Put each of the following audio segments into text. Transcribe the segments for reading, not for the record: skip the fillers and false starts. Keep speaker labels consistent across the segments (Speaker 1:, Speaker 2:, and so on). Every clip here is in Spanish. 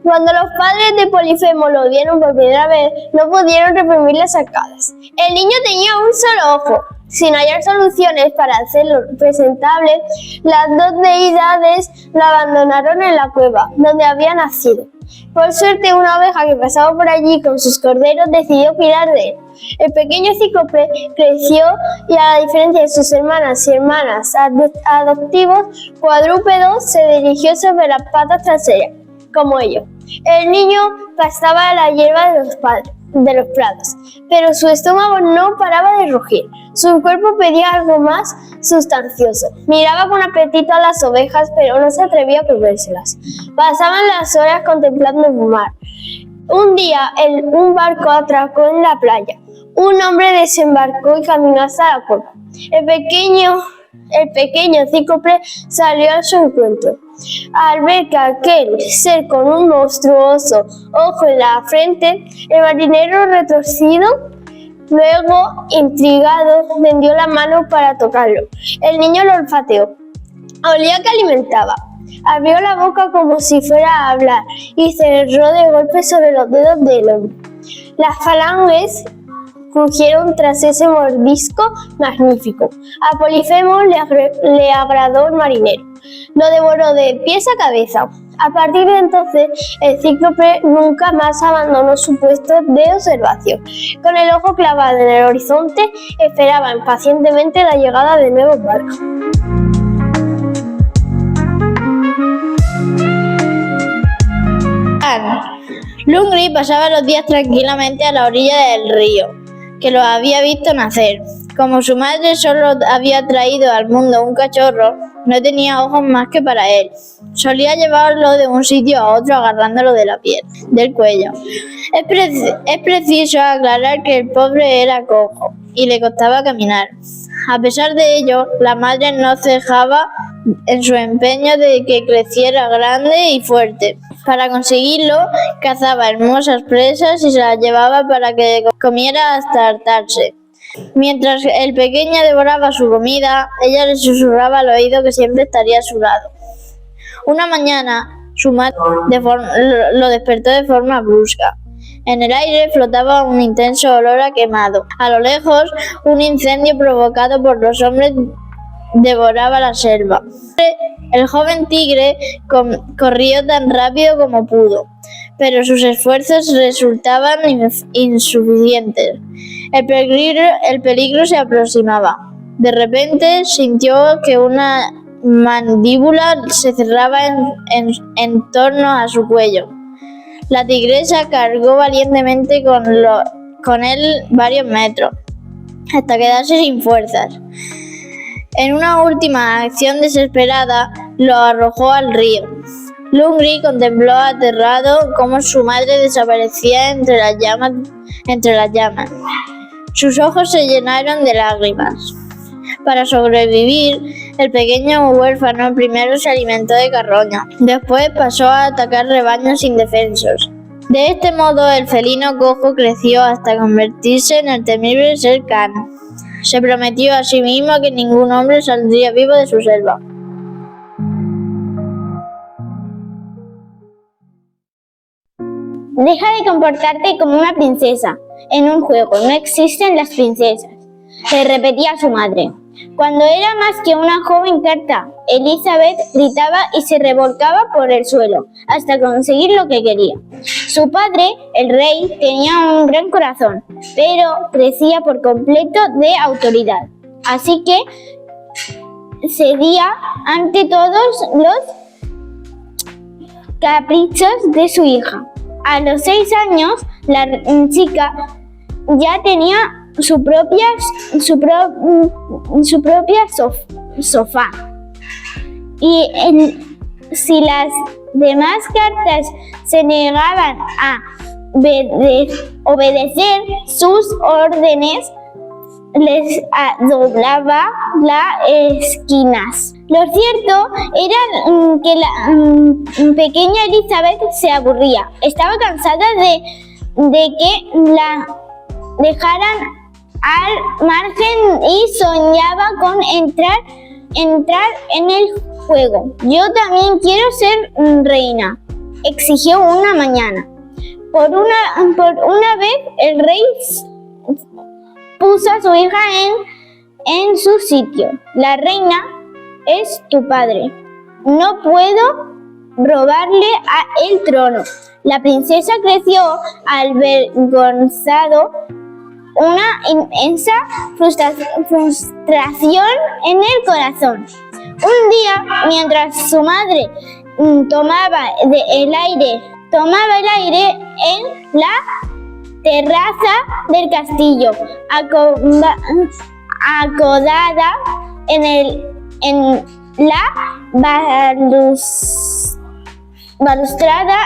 Speaker 1: Cuando los padres de Polifemo lo vieron por primera vez, no pudieron reprimir las arcadas. El niño tenía un solo ojo. Sin hallar soluciones para hacerlo presentable, las dos deidades lo abandonaron en la cueva, donde había nacido. Por suerte, una oveja que pasaba por allí con sus corderos decidió cuidar de él. El pequeño Cíclope creció y, a la diferencia de sus hermanas y hermanas adoptivos cuadrúpedos, se dirigió sobre las patas traseras, como ellos. El niño pastaba la hierba de los prados, pero su estómago no paraba de rugir. Su cuerpo pedía algo más sustancioso. Miraba con apetito a las ovejas, pero no se atrevía a comérselas. Pasaban las horas contemplando el mar. Un día, un barco atracó en la playa. Un hombre desembarcó y caminó hasta la cueva. El pequeño Cíclope salió a su encuentro. Al ver que aquel ser con un monstruoso ojo en la frente, el marinero retorcido, luego intrigado, tendió la mano para tocarlo. El niño lo olfateó. Olía que alimentaba. Abrió la boca como si fuera a hablar y cerró de golpe sobre los dedos del hombre. Las falanges crujieron tras ese mordisco magnífico. A Polifemo le agradó el marinero. Lo devoró de pies a cabeza. A partir de entonces, el Cíclope nunca más abandonó su puesto de observación. Con el ojo clavado en el horizonte, esperaba impacientemente la llegada de nuevos barcos.
Speaker 2: Lungri pasaba los días tranquilamente a la orilla del río, que lo había visto nacer. Como su madre solo había traído al mundo un cachorro, no tenía ojos más que para él. Solía llevarlo de un sitio a otro agarrándolo de la piel, del cuello. Es preciso aclarar que el pobre era cojo y le costaba caminar. A pesar de ello, la madre no cejaba en su empeño de que creciera grande y fuerte. Para conseguirlo, cazaba hermosas presas y se las llevaba para que comiera hasta hartarse. Mientras el pequeño devoraba su comida, ella le susurraba al oído que siempre estaría a su lado. Una mañana, su madre lo despertó de forma brusca. En el aire flotaba un intenso olor a quemado. A lo lejos, un incendio provocado por los hombres devoraba la selva. El joven tigre corrió tan rápido como pudo, pero sus esfuerzos resultaban insuficientes. El peligro se aproximaba. De repente sintió que una mandíbula se cerraba en torno a su cuello. La tigresa cargó valientemente con él varios metros, hasta quedarse sin fuerzas. En una última acción desesperada, lo arrojó al río. Lungri contempló aterrado cómo su madre desaparecía entre las llamas. Sus ojos se llenaron de lágrimas. Para sobrevivir, el pequeño huérfano primero se alimentó de carroña, después pasó a atacar rebaños indefensos. De este modo, el felino cojo creció hasta convertirse en el temible Shere Khan. Se prometió a sí mismo que ningún hombre saldría vivo de su selva.
Speaker 1: Deja de comportarte como una princesa. En un juego no existen las princesas, le repetía su madre. Cuando era más que una joven carta, Elizabeth gritaba y se revolcaba por el suelo hasta conseguir lo que quería. Su padre, el rey, tenía un gran corazón, pero crecía por completo de autoridad. Así que cedía ante todos los caprichos de su hija. A los 6 años, la chica ya tenía su propia sofá. Y si las demás cartas se negaban a obedecer sus órdenes, les doblaba las esquinas.
Speaker 2: Lo cierto era que la pequeña Elizabeth se aburría. Estaba cansada de que la dejaran al margen y soñaba con entrar en el juego. Yo también quiero ser reina, exigió una mañana. Por una vez el rey puso a su hija en su sitio. La reina es tu padre. No puedo robarle el trono. La princesa creció avergonzado, una inmensa frustración en el corazón. Un día, mientras su madre tomaba el aire en la terraza del castillo, acodada en la balustrada,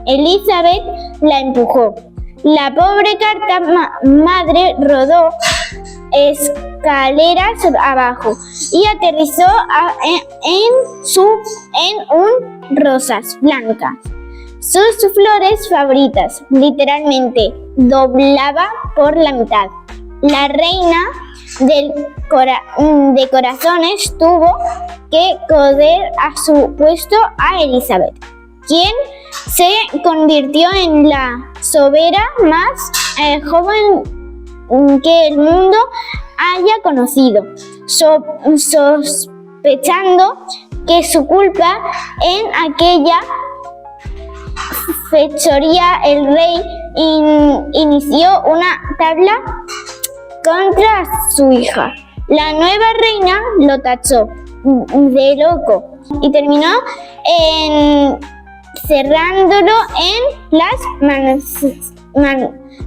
Speaker 2: Elizabeth la empujó. La pobre carta madre rodó escaleras abajo y aterrizó en rosas blancas. Sus flores favoritas, literalmente, doblaba por la mitad. La reina de corazones tuvo que ceder a su puesto a Elizabeth, quien se convirtió en la soberana más joven que el mundo haya conocido, sospechando que su culpa en aquella fechoría. El rey inició una tabla contra su hija. La nueva reina lo tachó de loco y terminó encerrándolo en las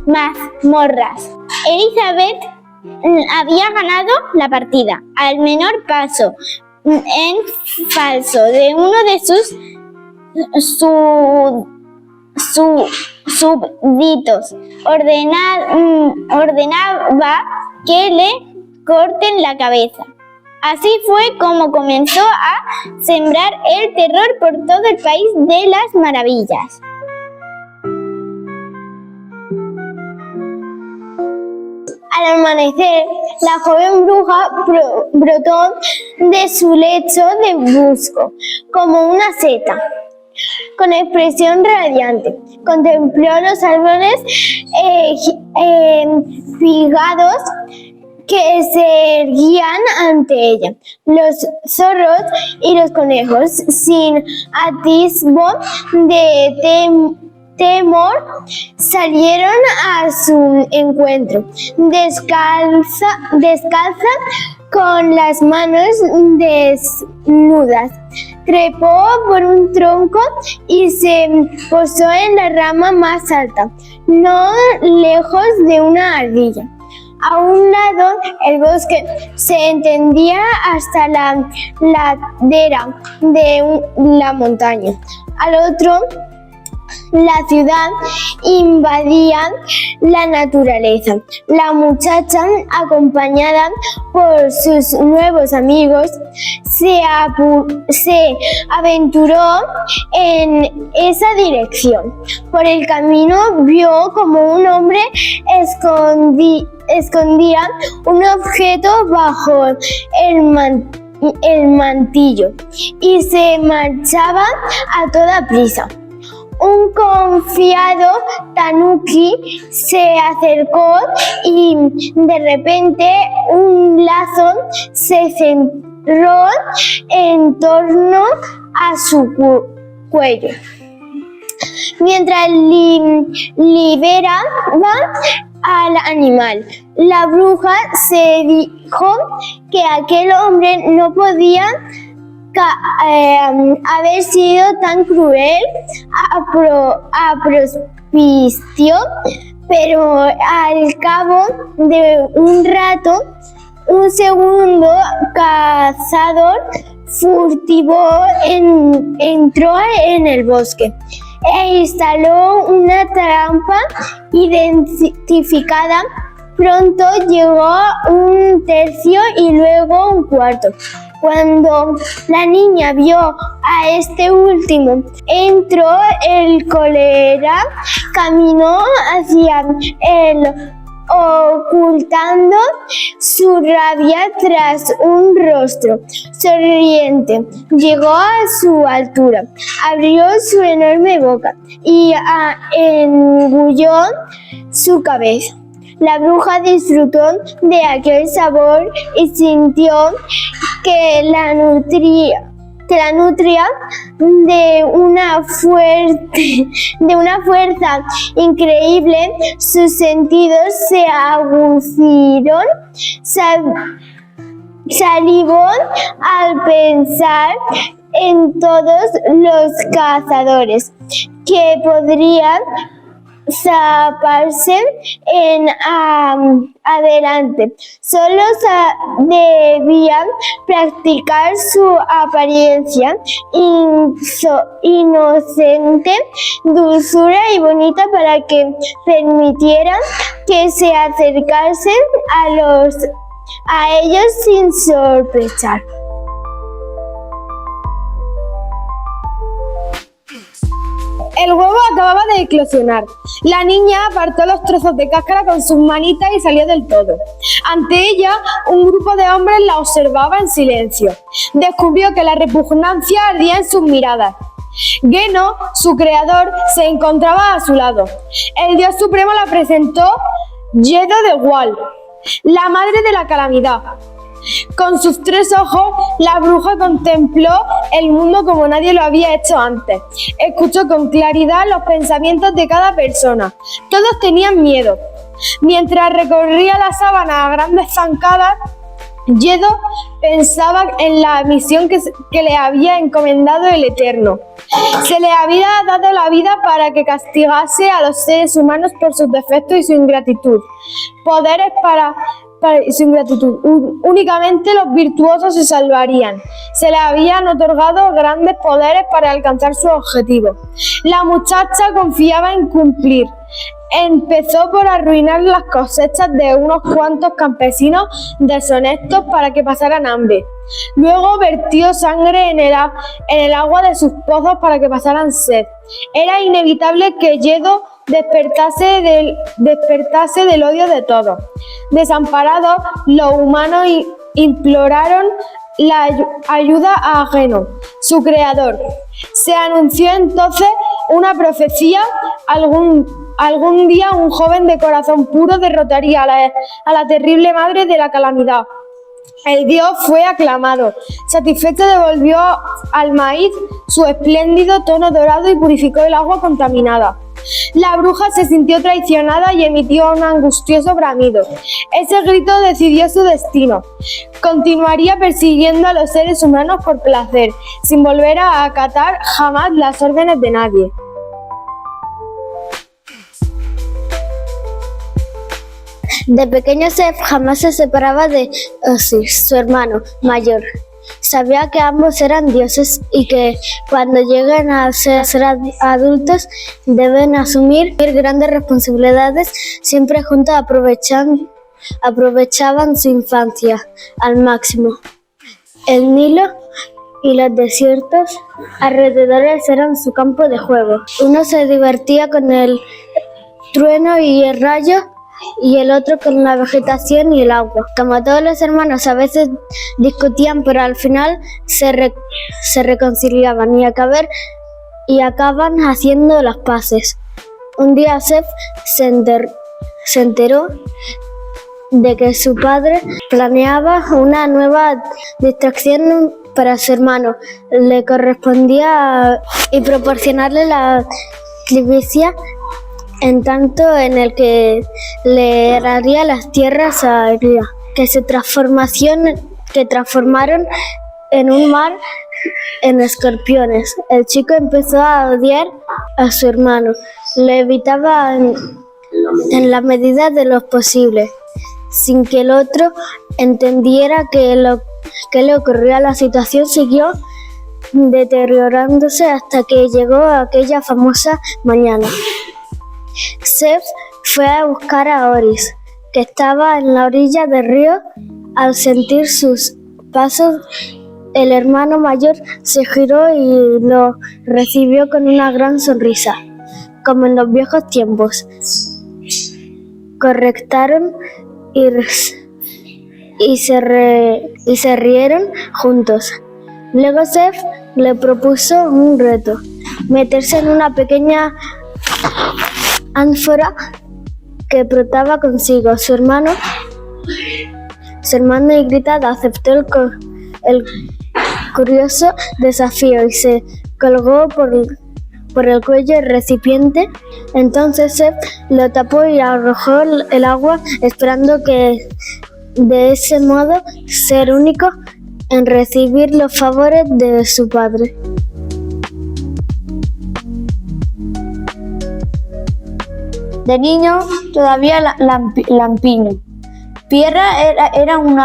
Speaker 2: mazmorras. Elizabeth había ganado la partida al menor paso en falso de uno de sus súbditos. Ordenaba que le corten la cabeza. Así fue como comenzó a sembrar el terror por todo el país de las maravillas.
Speaker 1: Al amanecer, la joven bruja brotó de su lecho de musgo como una seta. Con expresión radiante, contempló los árboles figados que se erguían ante ella, los zorros y los conejos, sin atisbo de temor, salieron a su encuentro, descalza, con las manos desnudas. Trepó por un tronco y se posó en la rama más alta, no lejos de una ardilla. A un lado, el bosque se extendía hasta la ladera de la montaña. Al otro, la ciudad invadía la naturaleza. La muchacha, acompañada por sus nuevos amigos, se aventuró en esa dirección. Por el camino vio como un hombre escondía un objeto bajo el mantillo y se marchaba a toda prisa. Un confiado tanuki se acercó y de repente un lazo se cerró en torno a su cuello. Mientras liberaba al animal, la bruja se dijo que aquel hombre no podía haber sido tan cruel a propicio, pero al cabo de un rato, un segundo cazador furtivo entró en el bosque e instaló una trampa identificada. Pronto llegó un tercio y luego un cuarto. Cuando la niña vio a este último, entró el cólera, caminó hacia él, ocultando su rabia tras un rostro sonriente. Llegó a su altura, abrió su enorme boca y engulló su cabeza. La bruja disfrutó de aquel sabor y sintió que la nutría de una fuerza increíble. Sus sentidos se agudizó, salivó al pensar en todos los cazadores que podrían zaparse en adelante. Solo debían practicar su apariencia inocente, dulzura y bonita para que permitieran que se acercasen a ellos sin sospechar.
Speaker 3: El huevo acababa de eclosionar. La niña apartó los trozos de cáscara con sus manitas y salió del todo. Ante ella, un grupo de hombres la observaba en silencio. Descubrió que la repugnancia ardía en sus miradas. Geno, su creador, se encontraba a su lado. El dios supremo la presentó Yedo de Wall, la madre de la calamidad. Con sus 3 ojos, la bruja contempló el mundo como nadie lo había hecho antes. Escuchó con claridad los pensamientos de cada persona. Todos tenían miedo. Mientras recorría la sábana a grandes zancadas, Yedo pensaba en la misión que le había encomendado el Eterno. Se le había dado la vida para que castigase a los seres humanos por sus defectos y su ingratitud. Poderes para su ingratitud. Únicamente los virtuosos se salvarían. Se le habían otorgado grandes poderes para alcanzar su objetivo. La muchacha confiaba en cumplir. Empezó por arruinar las cosechas de unos cuantos campesinos deshonestos para que pasaran hambre. Luego vertió sangre en el agua de sus pozos para que pasaran sed. Era inevitable que Yedo despertase del odio de todos. Desamparados, los humanos imploraron la ayuda a Geno, su creador. Se anunció entonces una profecía. Algún día un joven de corazón puro derrotaría a la terrible madre de la calamidad. El dios fue aclamado. Satisfecho, devolvió al maíz su espléndido tono dorado y purificó el agua contaminada. La bruja se sintió traicionada y emitió un angustioso bramido. Ese grito decidió su destino. Continuaría persiguiendo a los seres humanos por placer, sin volver a acatar jamás las órdenes de nadie.
Speaker 1: De pequeño Seth jamás se separaba de Osiris, su hermano mayor. Sabía que ambos eran dioses y que cuando lleguen a ser adultos deben asumir grandes responsabilidades. Siempre juntos aprovechaban su infancia al máximo. El Nilo y los desiertos alrededores eran su campo de juego. Uno se divertía con el trueno y el rayo, y el otro con la vegetación y el agua. Como todos los hermanos, a veces discutían, pero al final se reconciliaban y acaban haciendo las paces. Un día Seth se enteró de que su padre planeaba una nueva distracción para su hermano. Le correspondía y proporcionarle la clivicia en tanto en el que le daría las tierras a Elia, que transformaron en un mar en escorpiones. El chico empezó a odiar a su hermano, le evitaba en la medida de lo posible, sin que el otro entendiera que le ocurría. La situación siguió deteriorándose hasta que llegó aquella famosa mañana. Seth fue a buscar a Oris, que estaba en la orilla del río. Al sentir sus pasos El hermano mayor se giró y lo recibió con una gran sonrisa, como en los viejos tiempos. Correctaron y se rieron juntos. Luego Seth le propuso un reto: meterse en una pequeña ánfora que portaba consigo. Su hermano irritado aceptó el curioso desafío y se colgó por el cuello el recipiente. Entonces Seth lo tapó y arrojó el agua, esperando que de ese modo ser único en recibir los favores de su padre.
Speaker 2: De niño todavía lampiño. Pierre era un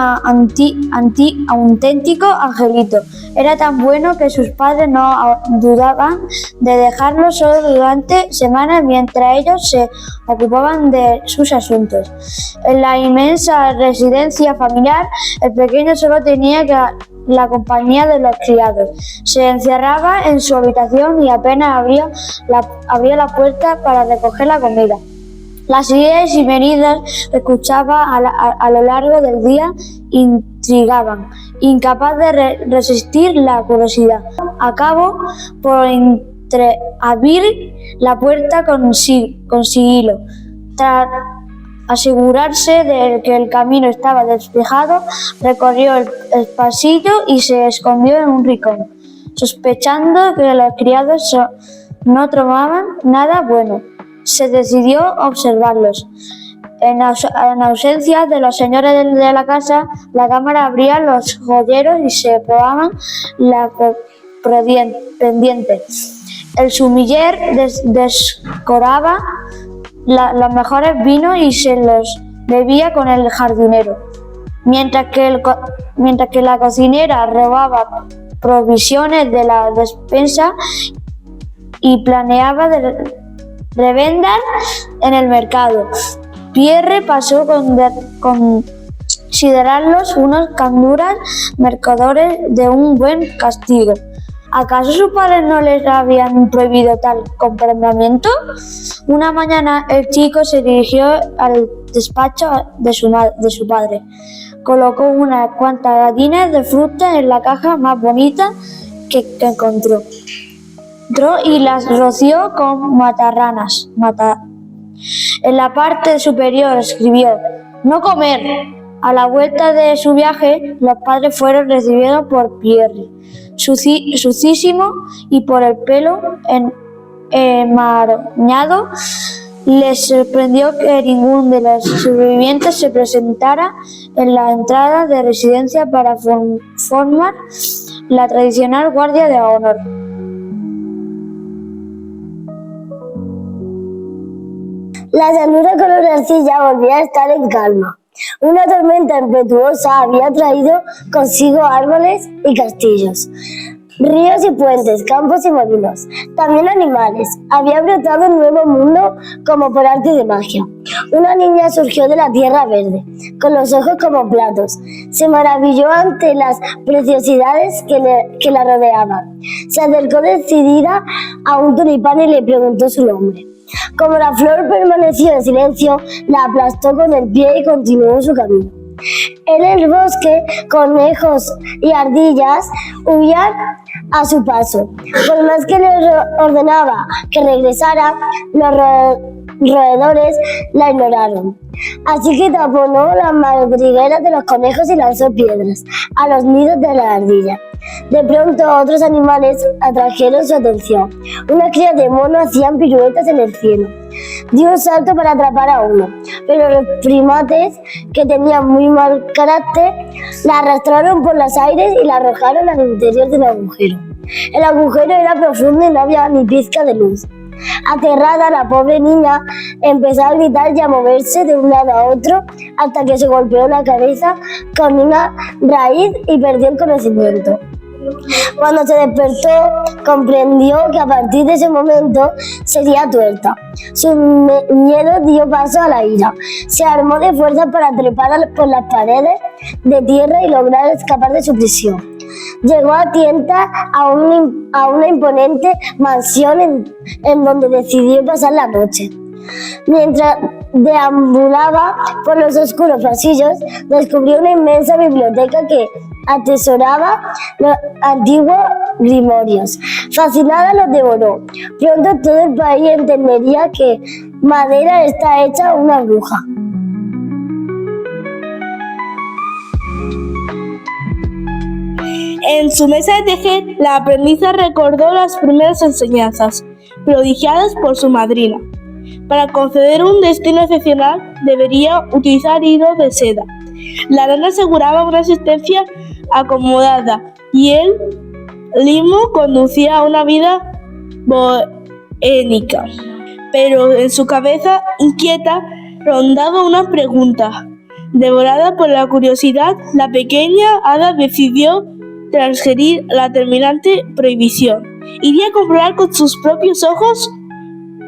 Speaker 2: auténtico angelito. Era tan bueno que sus padres no dudaban de dejarlo solo durante semanas mientras ellos se ocupaban de sus asuntos. En la inmensa residencia familiar, el pequeño solo tenía la compañía de los criados. Se encerraba en su habitación y apenas abría la puerta para recoger la comida. Las idas y venidas que escuchaba a lo largo del día intrigaban, incapaz de resistir la curiosidad. Acabó por entreabrir la puerta con sigilo. Tras asegurarse de que el camino estaba despejado, recorrió el pasillo y se escondió en un rincón, sospechando que los criados no tomaban nada bueno. Se decidió observarlos. En ausencia de los señores de la casa, la cámara abría los joyeros y se probaban las pendientes. El sumiller descoraba los mejores vinos y se los bebía con el jardinero, mientras que la cocinera robaba provisiones de la despensa y planeaba revender en el mercado. Pierre pasó a considerarlos unos canduras mercaderes de un buen castigo. ¿Acaso sus padres no les habían prohibido tal comportamiento? Una mañana el chico se dirigió al despacho de su padre. Colocó unas cuantas gallinas de fruta en la caja más bonita que encontró. Y las roció con matarranas. En la parte superior escribió: "No comer". A la vuelta de su viaje, los padres fueron recibidos por Pierre, sucísimo y por el pelo enmarañado. Les sorprendió que ninguno de los sobrevivientes se presentara en la entrada de residencia para formar la tradicional guardia de honor.
Speaker 4: La llanura color arcilla volvía a estar en calma. Una tormenta impetuosa había traído consigo árboles y castillos, ríos y puentes, campos y molinos, también animales. Había brotado un nuevo mundo como por arte de magia. Una niña surgió de la tierra verde, con los ojos como platos. Se maravilló ante las preciosidades que la rodeaban. Se acercó decidida a un tulipán y le preguntó su nombre. Como la flor permaneció en silencio, la aplastó con el pie y continuó su camino. En el bosque, conejos y ardillas huían a su paso. Por más que les ordenaba que regresara, los roedores la ignoraron. Así que taponó las madrigueras de los conejos y lanzó piedras a los nidos de la ardilla. De pronto otros animales atrajeron su atención. Unas crías de mono hacían piruetas en el cielo. Dio un salto para atrapar a uno, pero los primates, que tenían muy mal carácter, la arrastraron por los aires y la arrojaron al interior del agujero. El agujero era profundo y no había ni pizca de luz. Aterrada, la pobre niña empezó a gritar y a moverse de un lado a otro hasta que se golpeó la cabeza con una raíz y perdió el conocimiento. Cuando se despertó, comprendió que a partir de ese momento sería tuerta. Su miedo dio paso a la ira. Se armó de fuerza para trepar por las paredes de tierra y lograr escapar de su prisión. Llegó a tientas a una imponente mansión en donde decidió pasar la noche. Mientras deambulaba por los oscuros pasillos, descubrió una inmensa biblioteca que atesoraba los antiguos grimorios. Fascinada los devoró. Pronto todo el país entendería que Madera está hecha una bruja.
Speaker 5: En su mesa de tejer, la aprendiza recordó las primeras enseñanzas prodigiadas por su madrina. Para conceder un destino excepcional, debería utilizar hilo de seda. La lana aseguraba una existencia acomodada y el limo conducía a una vida bohémica. Pero en su cabeza inquieta rondaba una pregunta. Devorada por la curiosidad, la pequeña hada decidió transgredir la terminante prohibición. Iría a comprobar con sus propios ojos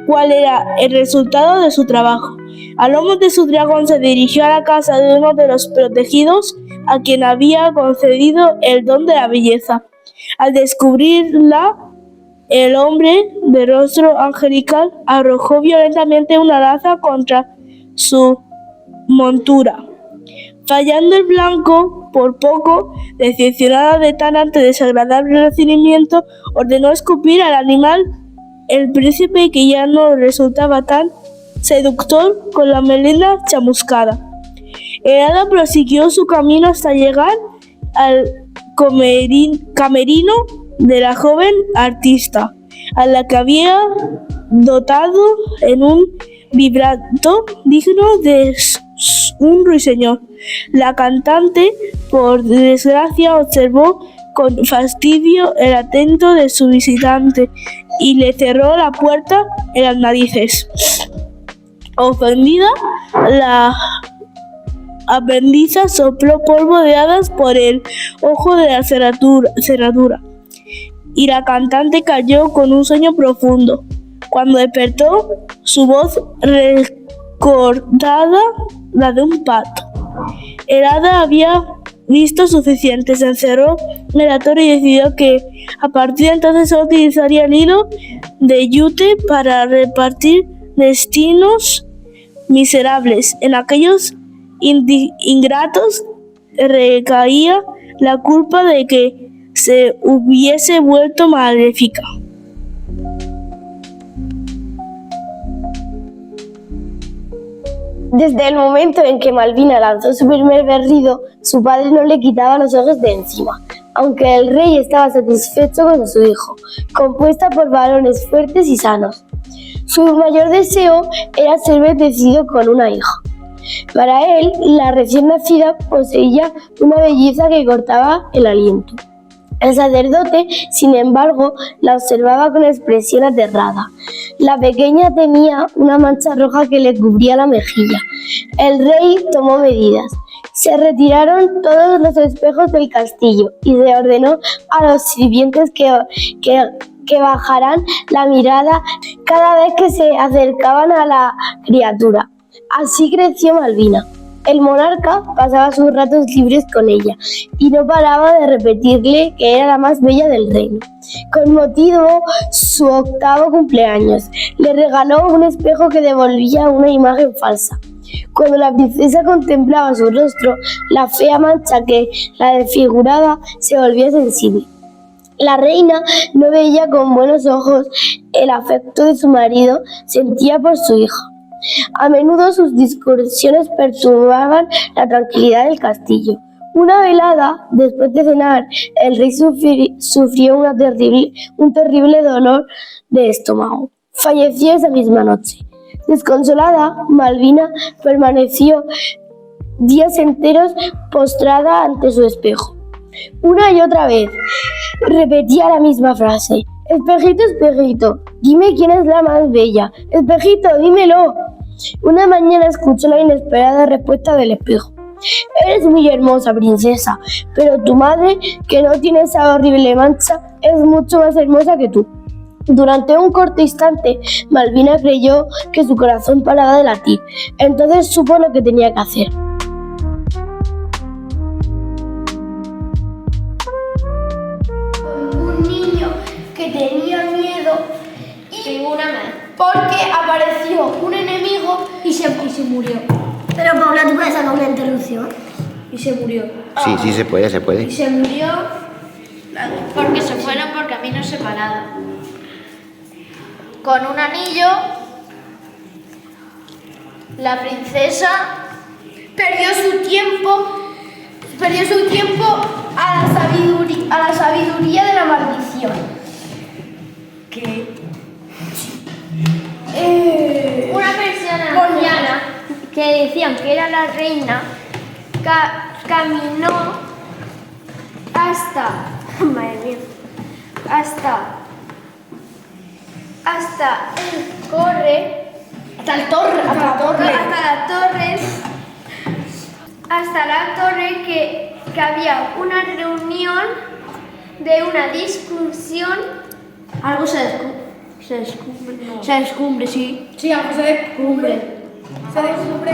Speaker 5: cuál era el resultado de su trabajo. A lomos de su dragón se dirigió a la casa de uno de los protegidos a quien había concedido el don de la belleza. Al descubrirla, el hombre de rostro angelical arrojó violentamente una lanza contra su montura. Fallando el blanco, por poco, decepcionada de tan desagradable recibimiento, ordenó escupir al animal. El príncipe, que ya no resultaba tan seductor, con la melena chamuscada. El hada prosiguió su camino hasta llegar al camerino de la joven artista, a la que había dotado en un vibrato digno de un ruiseñor. La cantante, por desgracia, observó con fastidio el atento de su visitante y le cerró la puerta en las narices. Ofendida, la aprendiza sopló polvo de hadas por el ojo de la cerradura y la cantante cayó con un sueño profundo. Cuando despertó, su voz recordaba la de un pato. El hada había visto suficiente, se encerró en la torre y decidió que a partir de entonces solo utilizaría el hilo de yute para repartir destinos miserables. En aquellos ingratos recaía la culpa de que se hubiese vuelto maléfica.
Speaker 3: Desde el momento en que Malvina lanzó su primer berrido, su padre no le quitaba los ojos de encima, aunque el rey estaba satisfecho con su hijo, compuesta por varones fuertes y sanos. Su mayor deseo era ser bendecido con una hija. Para él, la recién nacida poseía una belleza que cortaba el aliento. El sacerdote, sin embargo, la observaba con expresión aterrada. La pequeña tenía una mancha roja que le cubría la mejilla. El rey tomó medidas. Se retiraron todos los espejos del castillo y se ordenó a los sirvientes que bajaran la mirada cada vez que se acercaban a la criatura. Así creció Malvina. El monarca pasaba sus ratos libres con ella y no paraba de repetirle que era la más bella del reino. Con motivo su 8º cumpleaños, le regaló un espejo que devolvía una imagen falsa. Cuando la princesa contemplaba su rostro, la fea mancha que la desfiguraba se volvía sensible. La reina no veía con buenos ojos el afecto de su marido, sentía por su hija. A menudo sus discusiones perturbaban la tranquilidad del castillo. Una velada, después de cenar, el rey sufrió un terrible dolor de estómago. Falleció esa misma noche. Desconsolada, Malvina permaneció días enteros postrada ante su espejo. Una y otra vez repetía la misma frase: «Espejito, espejito, dime quién es la más bella. Espejito, dímelo». Una mañana escuchó la inesperada respuesta del espejo: «Eres muy hermosa, princesa, pero tu madre, que no tiene esa horrible mancha, es mucho más hermosa que tú». Durante un corto instante, Malvina creyó que su corazón paraba de latir. Entonces supo lo que tenía que hacer.
Speaker 6: y se murió.
Speaker 4: Pero Paula, ¿tú puedes sacar una interrupción?
Speaker 6: Y se murió.
Speaker 7: Sí, se puede, se
Speaker 6: Y
Speaker 7: puede.
Speaker 6: se murió.
Speaker 2: Porque se fueron por caminos separados. Con un anillo, la princesa
Speaker 3: Perdió su tiempo a la sabiduría de la maldición.
Speaker 1: Una persona anciana que decían que era la reina caminó hasta, madre mía, hasta el corre, hasta la torre que había una reunión de una discusión.
Speaker 6: Algo se descubre, sí.
Speaker 3: Sí, algo se descubre. Se descubre.